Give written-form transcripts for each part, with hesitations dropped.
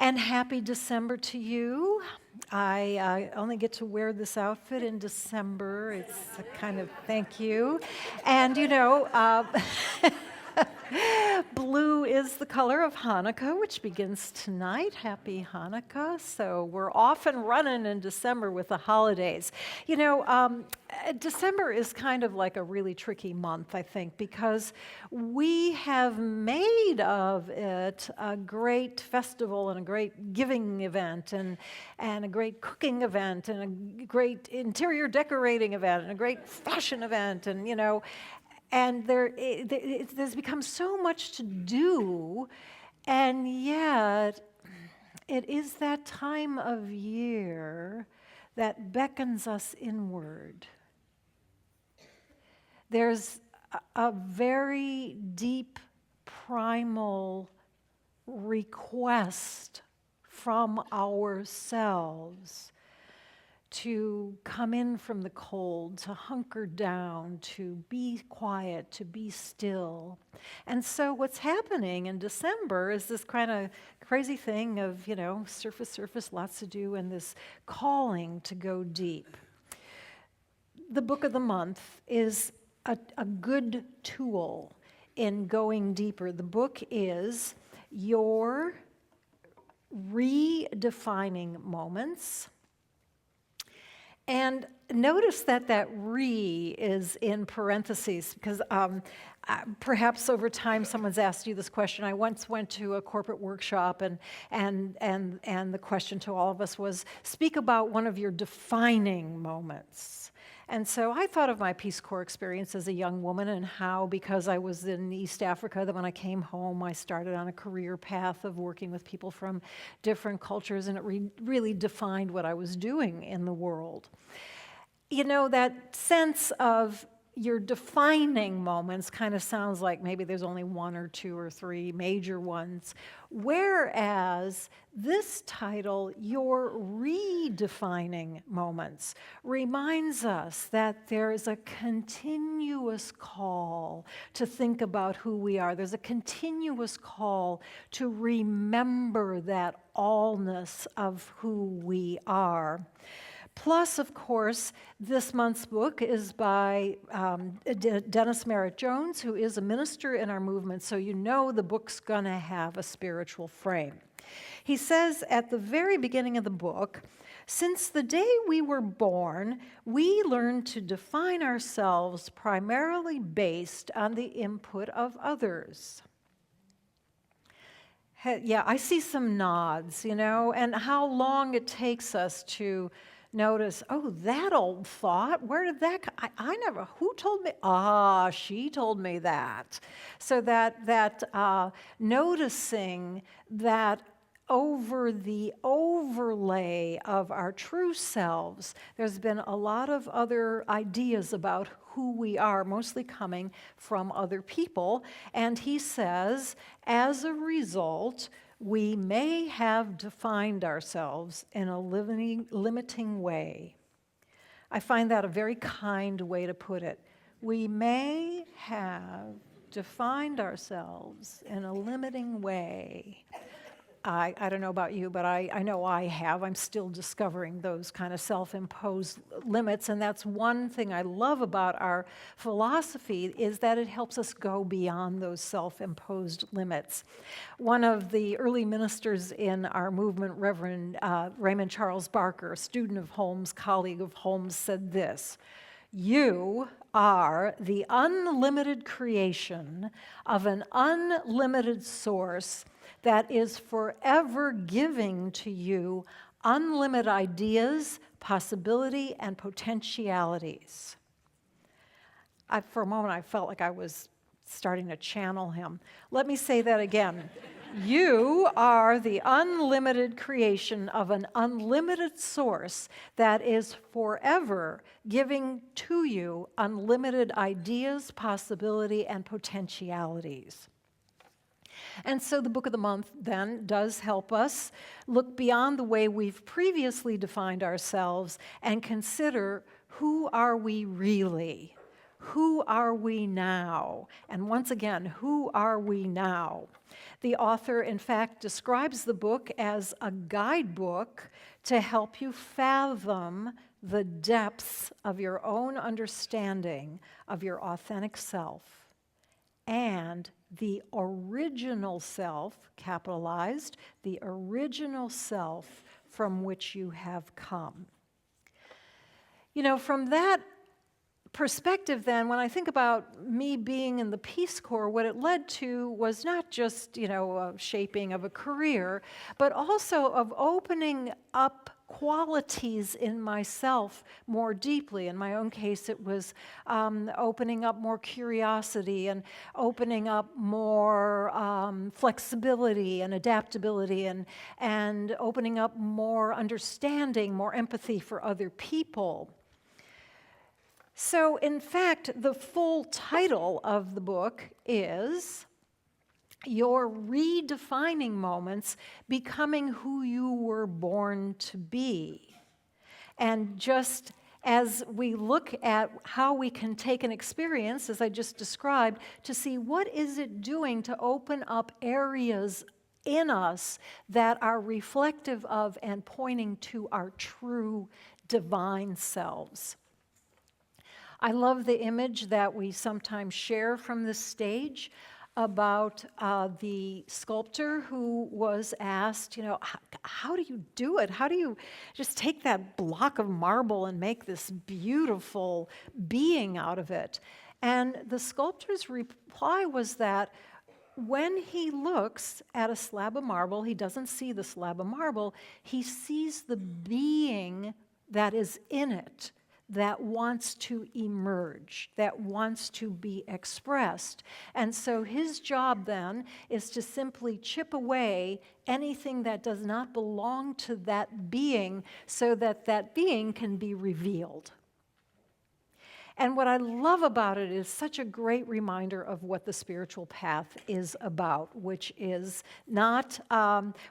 And happy December to you. I only get to wear this outfit in December. It's a kind of thank you. And blue is the color of Hanukkah, which begins tonight. Happy Hanukkah. So we're off and running in December with the holidays. December is kind of like a really tricky month, I think, because we have made of it a great festival and a great giving event and a great cooking event and a great interior decorating event and a great fashion event and there's become so much to do, and yet it is that time of year that beckons us inward. There's a very deep, primal request from ourselves to come in from the cold, to hunker down, to be quiet, to be still. And so what's happening in December is this kind of crazy thing of, surface, lots to do, and this calling to go deep. The book of the month is a good tool in going deeper. The book is Your Redefining Moments. And notice that re is in parentheses because perhaps over time someone's asked you this question. I once went to a corporate workshop and the question to all of us was, speak about one of your defining moments. And so I thought of my Peace Corps experience as a young woman and how, because I was in East Africa, that when I came home, I started on a career path of working with people from different cultures, and it really defined what I was doing in the world. That sense of your defining moments kind of sounds like maybe there's only one or two or three major ones, whereas this title, Your Redefining Moments, reminds us that there is a continuous call to think about who we are. There's a continuous call to remember that allness of who we are. Plus, of course, this month's book is by Dennis Merritt Jones, who is a minister in our movement, so the book's going to have a spiritual frame. He says at the very beginning of the book, since the day we were born, we learned to define ourselves primarily based on the input of others. Yeah, I see some nods, and how long it takes us to notice, oh, that old thought, where did that come? I never, who told me? She told me that. So that noticing that over the overlay of our true selves, there's been a lot of other ideas about who we are, mostly coming from other people. And he says, as a result, we may have defined ourselves in a limiting way. I find that a very kind way to put it. We may have defined ourselves in a limiting way. I don't know about you, but I know I have. I'm still discovering those kind of self-imposed limits, and that's one thing I love about our philosophy is that it helps us go beyond those self-imposed limits. One of the early ministers in our movement, Reverend Raymond Charles Barker, a student of Holmes, colleague of Holmes, said this: you are the unlimited creation of an unlimited source that is forever giving to you unlimited ideas, possibility, and potentialities. For a moment, I felt like I was starting to channel him. Let me say that again. You are the unlimited creation of an unlimited source that is forever giving to you unlimited ideas, possibility, and potentialities. And so the book of the month then does help us look beyond the way we've previously defined ourselves and consider, who are we really? Who are we now? And once again, who are we now? The author, in fact, describes the book as a guidebook to help you fathom the depths of your own understanding of your authentic self and the original self, capitalized, the original self from which you have come. You know, from that perspective then, when I think about me being in the Peace Corps, what it led to was not just, a shaping of a career, but also of opening up qualities in myself more deeply. In my own case, it was opening up more curiosity and opening up more flexibility and adaptability and opening up more understanding, more empathy for other people. So, in fact, the full title of the book is Your Redefining Moments, Becoming Who You Were Born to Be. And just as we look at how we can take an experience, as I just described, to see what is it doing to open up areas in us that are reflective of and pointing to our true divine selves. I love the image that we sometimes share from this stage about the sculptor who was asked, how do you do it? How do you just take that block of marble and make this beautiful being out of it? And the sculptor's reply was that when he looks at a slab of marble, he doesn't see the slab of marble, he sees the being that is in it, that wants to emerge, that wants to be expressed. And so his job then is to simply chip away anything that does not belong to that being so that that being can be revealed. And what I love about it is such a great reminder of what the spiritual path is about, which is not,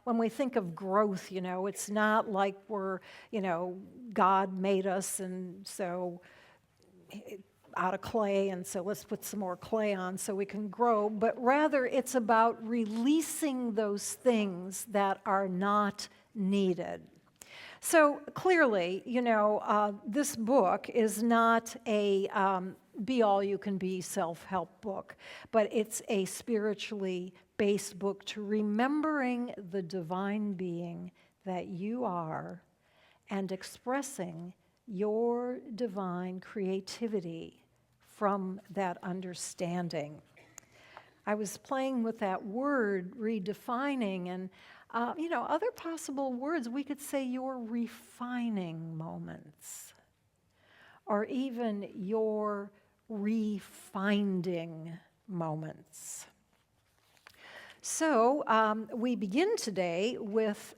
when we think of growth, it's not like we're, God made us and so out of clay, and so let's put some more clay on so we can grow, but rather it's about releasing those things that are not needed. So clearly, this book is not a be-all-you-can-be self-help book, but it's a spiritually based book to remembering the divine being that you are and expressing your divine creativity from that understanding. I was playing with that word, redefining, and other possible words, we could say your refining moments, or even your refinding moments. So we begin today with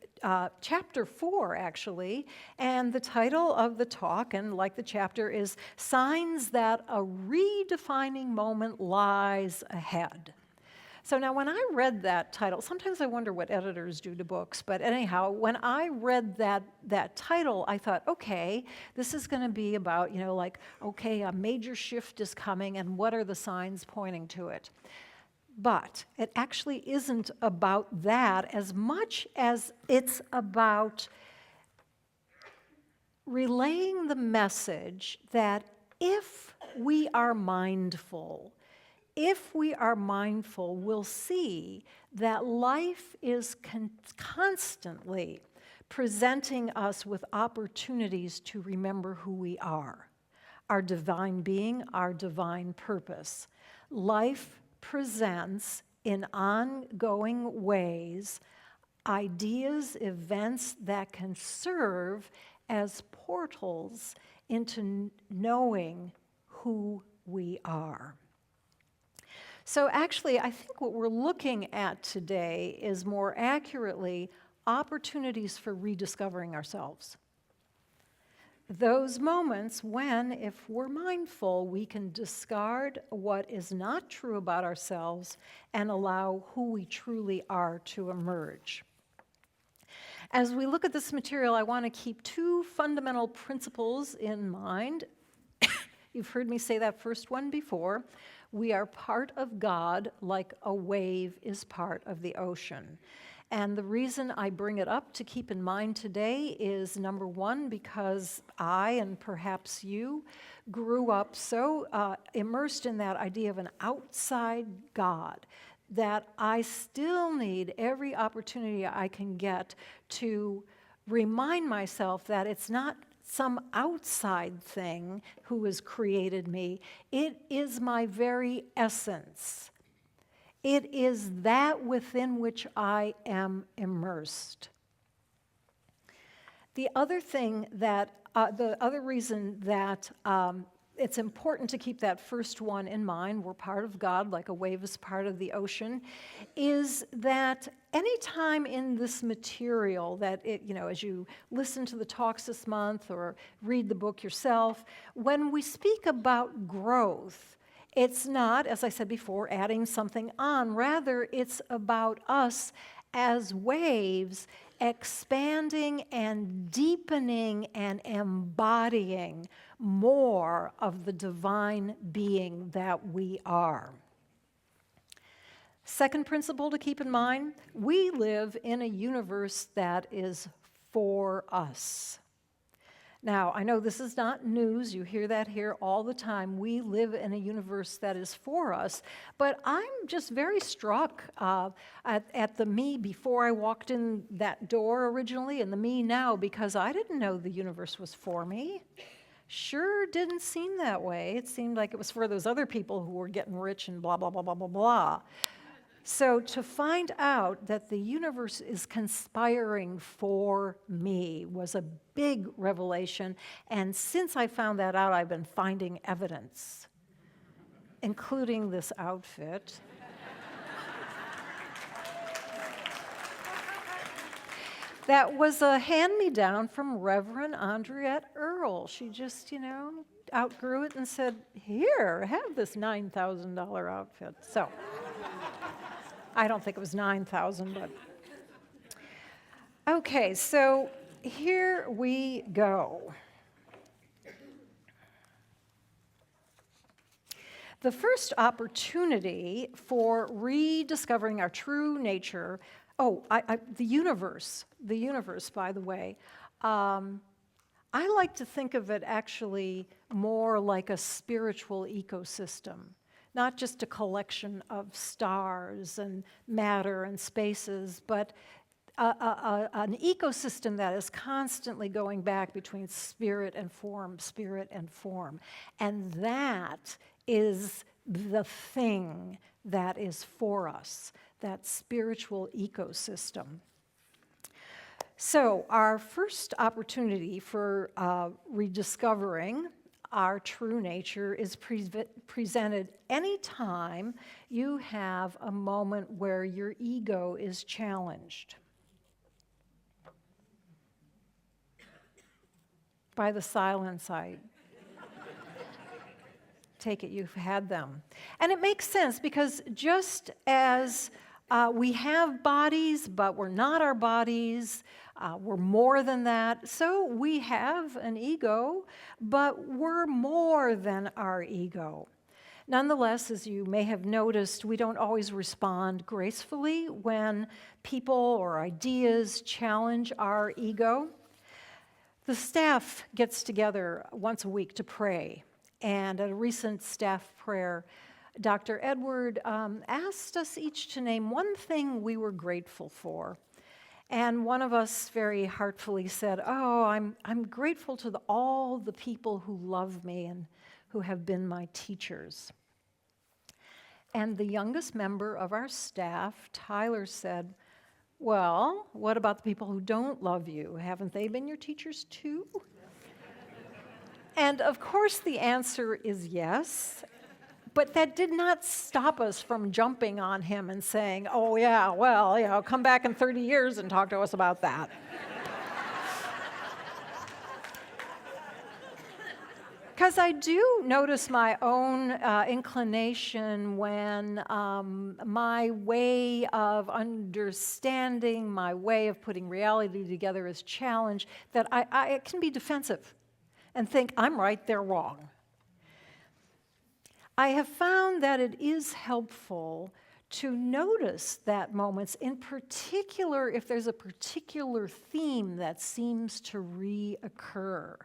chapter 4, actually, and the title of the talk, and like the chapter, is Signs That a Redefining Moment Lies Ahead. So now when I read that title, sometimes I wonder what editors do to books, but anyhow, when I read that title, I thought, okay, this is going to be about, okay, a major shift is coming, and what are the signs pointing to it? But it actually isn't about that as much as it's about relaying the message that if we are mindful, we'll see that life is constantly presenting us with opportunities to remember who we are, our divine being, our divine purpose. Life presents in ongoing ways ideas, events that can serve as portals into knowing who we are. So actually, I think what we're looking at today is more accurately opportunities for rediscovering ourselves. Those moments when, if we're mindful, we can discard what is not true about ourselves and allow who we truly are to emerge. As we look at this material, I want to keep two fundamental principles in mind. You've heard me say that first one before. We are part of God like a wave is part of the ocean. And the reason I bring it up to keep in mind today is, number one, because I, and perhaps you, grew up so immersed in that idea of an outside God that I still need every opportunity I can get to remind myself that it's not some outside thing who has created me. It is my very essence. It is that within which I am immersed. The other thing that, the other reason that it's important to keep that first one in mind, we're part of God like a wave is part of the ocean, is that any time in this material that as you listen to the talks this month or read the book yourself, when we speak about growth, it's not, as I said before, adding something on. Rather, it's about us as waves expanding and deepening and embodying more of the divine being that we are. Second principle to keep in mind, we live in a universe that is for us. Now, I know this is not news. You hear that here all the time. We live in a universe that is for us. But I'm just very struck at the me before I walked in that door originally and the me now, because I didn't know the universe was for me. Sure didn't seem that way. It seemed like it was for those other people who were getting rich and blah, blah, blah, blah, blah, blah. So to find out that the universe is conspiring for me was a big revelation. And since I found that out, I've been finding evidence, including this outfit. That was a hand-me-down from Reverend Andriette Earle. She just, outgrew it and said, here, have this $9,000 outfit. So I don't think it was 9,000, but. Okay, so here we go. The first opportunity for rediscovering our true nature, the universe, by the way, I like to think of it actually more like a spiritual ecosystem. Not just a collection of stars and matter and spaces, but an ecosystem that is constantly going back between spirit and form. And that is the thing that is for us, that spiritual ecosystem. So our first opportunity for rediscovering our true nature is presented anytime you have a moment where your ego is challenged. By the silence, I take it you've had them. And it makes sense because just as we have bodies, but we're not our bodies, we're more than that. So we have an ego, but we're more than our ego. Nonetheless, as you may have noticed, we don't always respond gracefully when people or ideas challenge our ego. The staff gets together once a week to pray, and at a recent staff prayer, Dr. Edward asked us each to name one thing we were grateful for. And one of us very heartfully said, I'm grateful to all the people who love me and who have been my teachers. And the youngest member of our staff, Tyler, said, well, what about the people who don't love you? Haven't they been your teachers too? And of course the answer is yes. But that did not stop us from jumping on him and saying, oh yeah, well, come back in 30 years and talk to us about that. Because I do notice my own inclination when my way of understanding, my way of putting reality together is challenged, that I can be defensive and think, I'm right, they're wrong. I have found that it is helpful to notice that moments, in particular if there's a particular theme that seems to reoccur.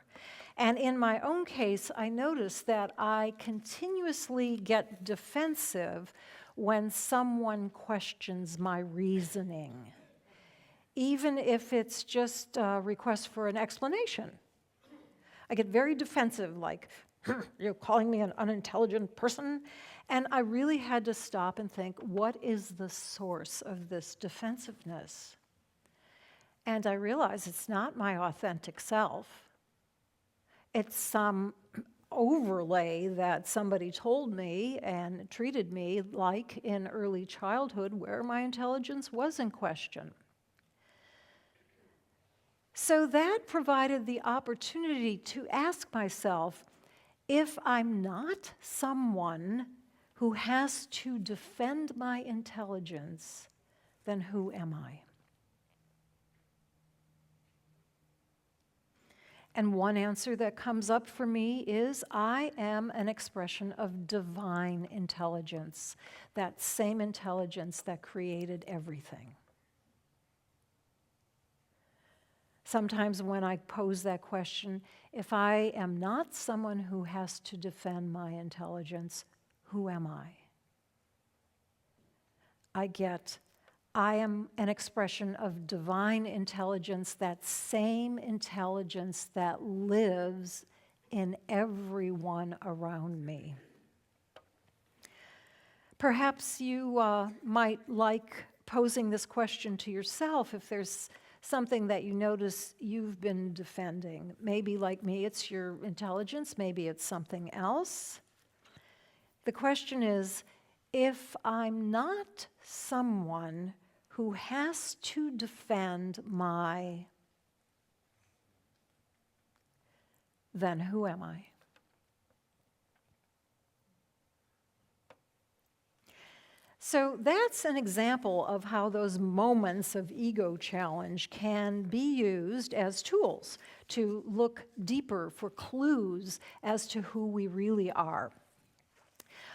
And in my own case, I notice that I continuously get defensive when someone questions my reasoning, even if it's just a request for an explanation. I get very defensive, like, you're calling me an unintelligent person? And I really had to stop and think, what is the source of this defensiveness? And I realized it's not my authentic self. It's some overlay that somebody told me and treated me like in early childhood, where my intelligence was in question. So that provided the opportunity to ask myself, if I'm not someone who has to defend my intelligence, then who am I? And one answer that comes up for me is I am an expression of divine intelligence, that same intelligence that created everything. Sometimes when I pose that question, if I am not someone who has to defend my intelligence, who am I? I am an expression of divine intelligence, that same intelligence that lives in everyone around me. Perhaps you might like posing this question to yourself if there's something that you notice you've been defending. Maybe like me, it's your intelligence, maybe it's something else. The question is, if I'm not someone who has to defend then who am I? So that's an example of how those moments of ego challenge can be used as tools to look deeper for clues as to who we really are.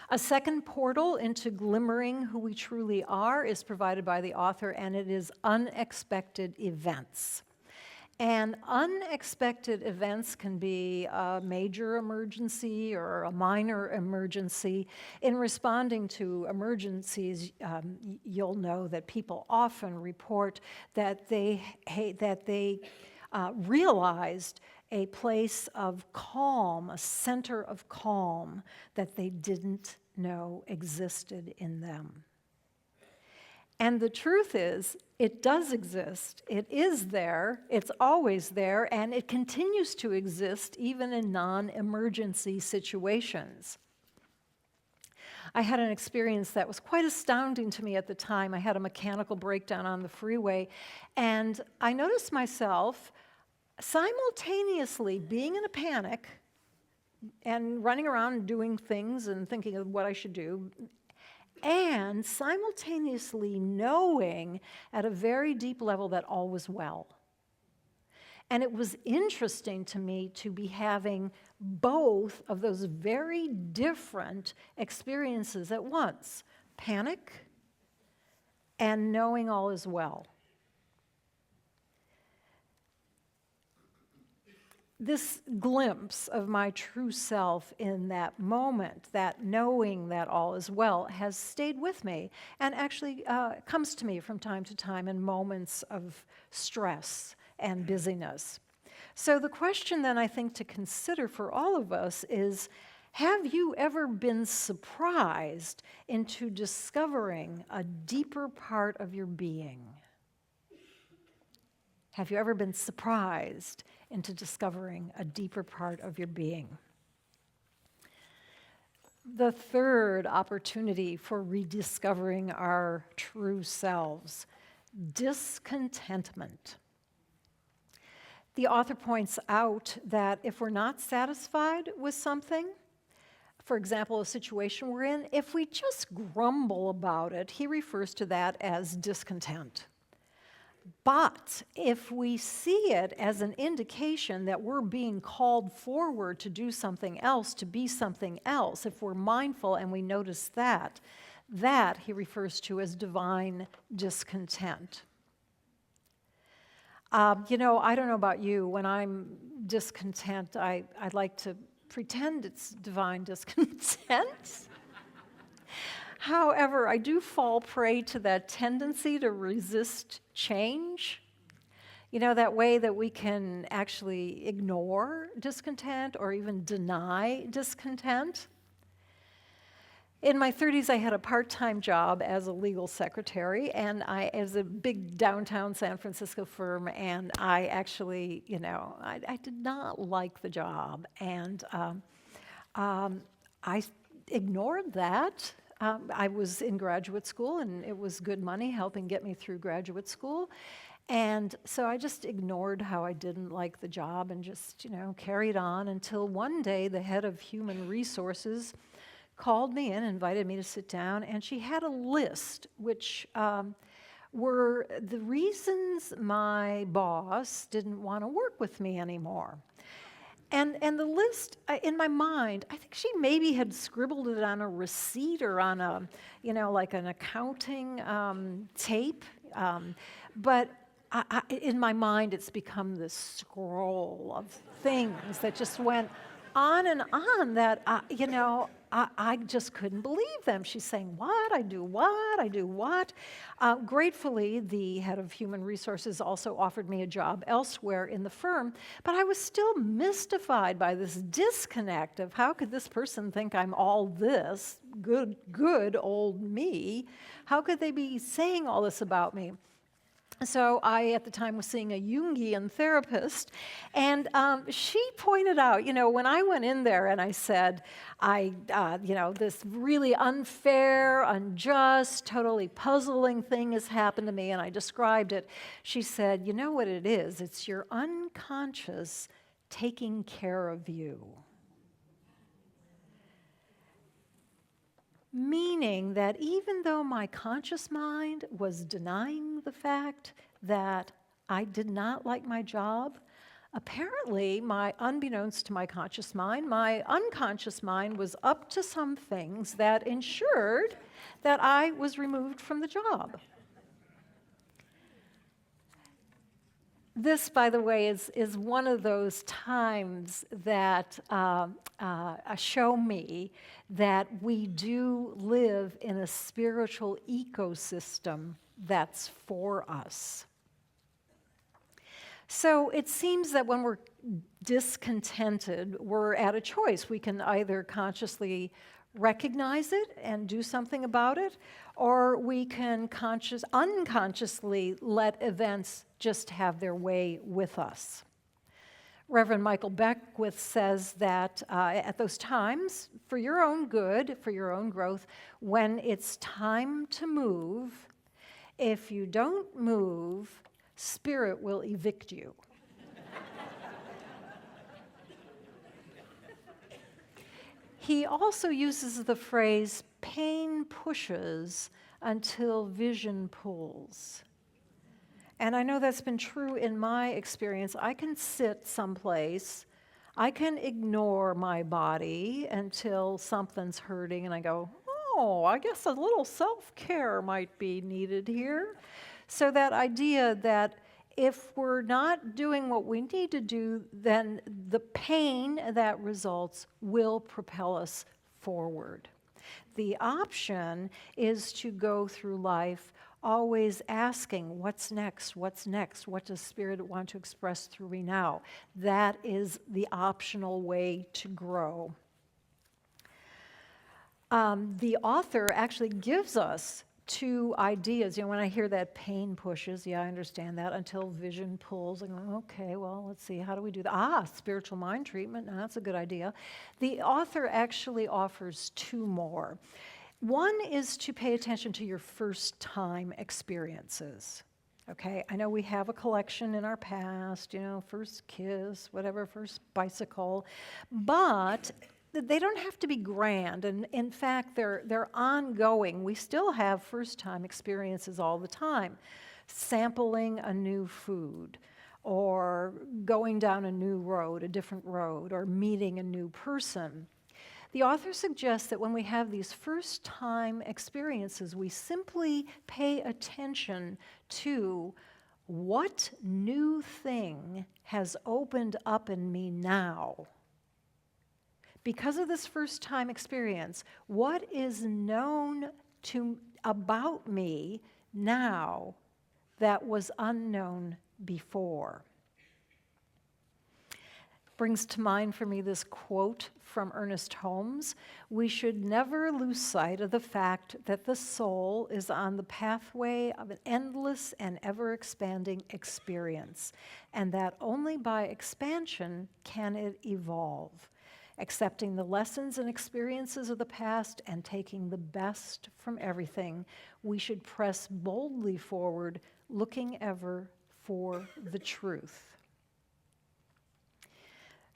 A second portal into glimmering who we truly are is provided by the author, and it is unexpected events. And unexpected events can be a major emergency or a minor emergency. In responding to emergencies, you'll know that people often report that they realized a place of calm, a center of calm that they didn't know existed in them. And the truth is, it does exist. It is there, it's always there, and it continues to exist even in non-emergency situations. I had an experience that was quite astounding to me at the time. I had a mechanical breakdown on the freeway, and I noticed myself simultaneously being in a panic and running around and doing things and thinking of what I should do, and simultaneously knowing at a very deep level that all was well. And it was interesting to me to be having both of those very different experiences at once, panic and knowing all is well. This glimpse of my true self in that moment, that knowing that all is well, has stayed with me and actually comes to me from time to time in moments of stress and busyness. So the question then I think to consider for all of us is, have you ever been surprised into discovering a deeper part of your being? Have you ever been surprised into discovering a deeper part of your being? The third opportunity for rediscovering our true selves, discontentment. The author points out that if we're not satisfied with something, for example, a situation we're in, if we just grumble about it, he refers to that as discontent. But if we see it as an indication that we're being called forward to do something else, to be something else, if we're mindful and we notice that he refers to as divine discontent. I don't know about you. When I'm discontent, I like to pretend it's divine discontent. However, I do fall prey to that tendency to resist change. That way that we can actually ignore discontent or even deny discontent. In my 30s, I had a part-time job as a legal secretary, and as a big downtown San Francisco firm, and I actually, I did not like the job, and I ignored that. I was in graduate school, and it was good money helping get me through graduate school. And so I just ignored how I didn't like the job and just, carried on until one day the head of human resources called me in, invited me to sit down, and she had a list which were the reasons my boss didn't want to work with me anymore. And the list, in my mind, I think she maybe had scribbled it on a receipt or on a, like an accounting tape. But in my mind, it's become this scroll of things that just went on and on that, I just couldn't believe them. She's saying, what? I do what? I do what? Gratefully, the head of human resources also offered me a job elsewhere in the firm, but I was still mystified by this disconnect of how could this person think I'm all this, good old me? How could they be saying all this about me? So I, at the time, was seeing a Jungian therapist, and she pointed out, when I went in there and I said, this really unfair, unjust, totally puzzling thing has happened to me, and I described it, she said, you know what it is? It's your unconscious taking care of you. Meaning that even though my conscious mind was denying the fact that I did not like my job, apparently, unbeknownst to my conscious mind, my unconscious mind was up to some things that ensured that I was removed from the job. This, by the way, is one of those times that show me that we do live in a spiritual ecosystem that's for us. So it seems that when we're discontented, we're at a choice. We can either consciously recognize it and do something about it, or we can unconsciously let events just have their way with us. Reverend Michael Beckwith says that at those times, for your own good, for your own growth, when it's time to move, if you don't move, spirit will evict you. He also uses the phrase, pain pushes until vision pulls. And I know that's been true in my experience. I can sit someplace, I can ignore my body until something's hurting, and I go, oh, I guess a little self-care might be needed here. So that idea that if we're not doing what we need to do, then the pain that results will propel us forward. The option is to go through life always asking, what's next, what's next, what does Spirit want to express through me now? That is the optional way to grow. The author actually gives us two ideas. When I hear that pain pushes, I understand that, until vision pulls. I go, okay, well, let's see, how do we do that? Spiritual mind treatment, that's a good idea. The author actually offers two more. One is to pay attention to your first time experiences. Okay, I know we have a collection in our past, first kiss, whatever, first bicycle, but they don't have to be grand, and in fact, they're ongoing. We still have first-time experiences all the time. sampling a new food, or going down a new road, a different road, or meeting a new person. The author suggests that when we have these first-time experiences, we simply pay attention to what new thing has opened up in me now. Because of this first-time experience, what is known about me now that was unknown before? Brings to mind for me this quote from Ernest Holmes: "We should never lose sight of the fact that the soul is on the pathway of an endless and ever-expanding experience, and that only by expansion can it evolve. Accepting the lessons and experiences of the past and taking the best from everything, we should press boldly forward, looking ever for the truth."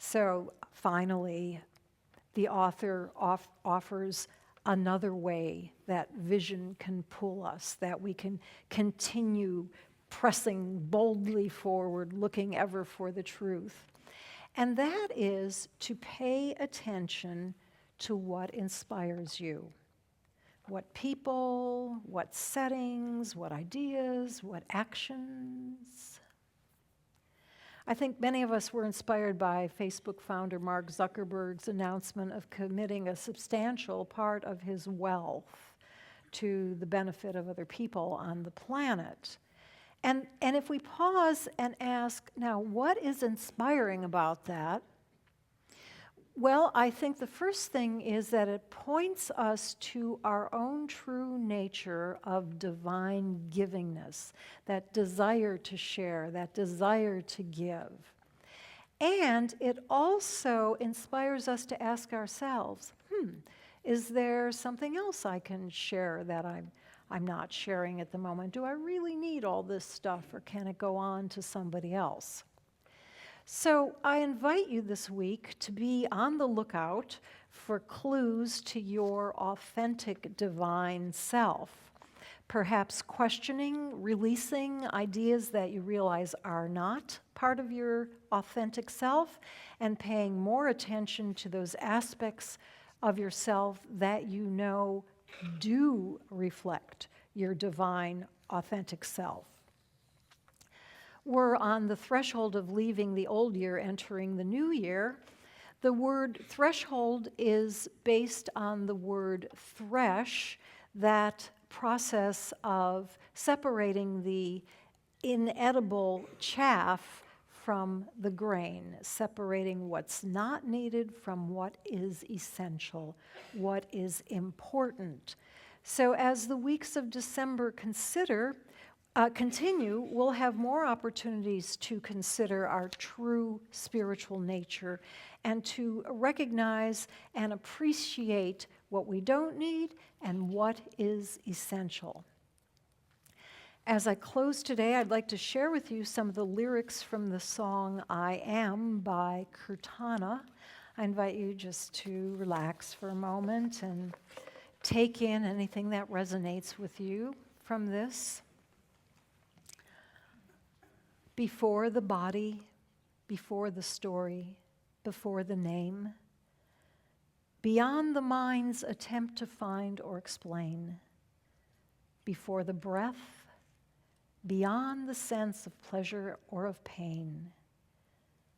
So finally, the author offers another way that vision can pull us, that we can continue pressing boldly forward, looking ever for the truth. And that is to pay attention to what inspires you. What people, what settings, what ideas, what actions. I think many of us were inspired by Facebook founder Mark Zuckerberg's announcement of committing a substantial part of his wealth to the benefit of other people on the planet. And if we pause and ask, now, what is inspiring about that? Well, I think the first thing is that it points us to our own true nature of divine givingness, that desire to share, that desire to give. And it also inspires us to ask ourselves, is there something else I can share that I'm not sharing at the moment? Do I really need all this stuff, or can it go on to somebody else? So I invite you this week to be on the lookout for clues to your authentic divine self. Perhaps questioning, releasing ideas that you realize are not part of your authentic self, and paying more attention to those aspects of yourself that you know do reflect your divine, authentic self. We're on the threshold of leaving the old year, entering the new year. The word threshold is based on the word thresh, that process of separating the inedible chaff from the grain, separating what's not needed from what is essential, what is important. So as the weeks of December continue, we'll have more opportunities to consider our true spiritual nature and to recognize and appreciate what we don't need and what is essential. As I close today, I'd like to share with you some of the lyrics from the song "I Am" by Kirtana. I invite you just to relax for a moment and take in anything that resonates with you from this. Before the body, before the story, before the name, beyond the mind's attempt to find or explain, before the breath, beyond the sense of pleasure or of pain,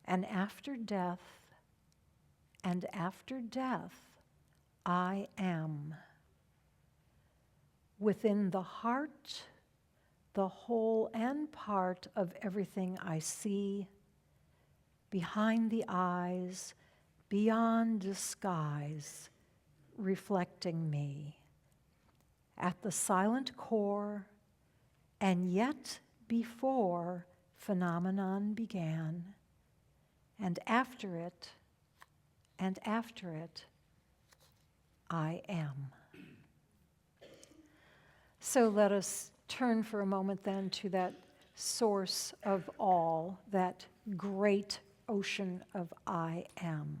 and after death, I am. Within the heart, the whole and part of everything I see, behind the eyes, beyond disguise, reflecting me. At the silent core, and yet before phenomenon began, and after it, I am. So let us turn for a moment then to that source of all, that great ocean of I am,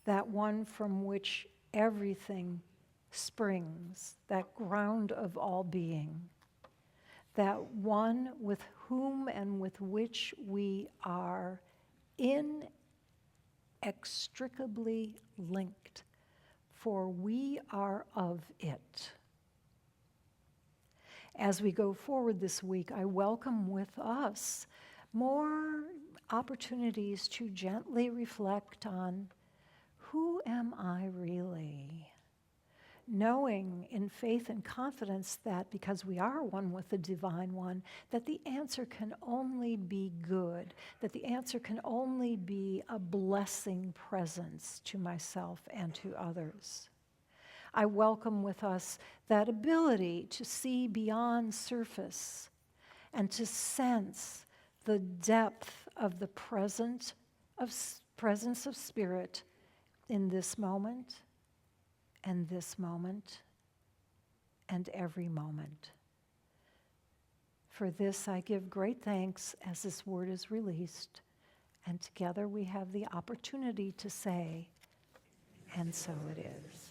that one from which everything springs, that ground of all being, that one with whom and with which we are inextricably linked, for we are of it. As we go forward this week, I welcome with us more opportunities to gently reflect on, who am I really? Knowing in faith and confidence that because we are one with the Divine One, that the answer can only be good, that the answer can only be a blessing presence to myself and to others. I welcome with us that ability to see beyond surface and to sense the depth of the presence of spirit in this moment and every moment. For this I give great thanks as this word is released, and together we have the opportunity to say, and so it is.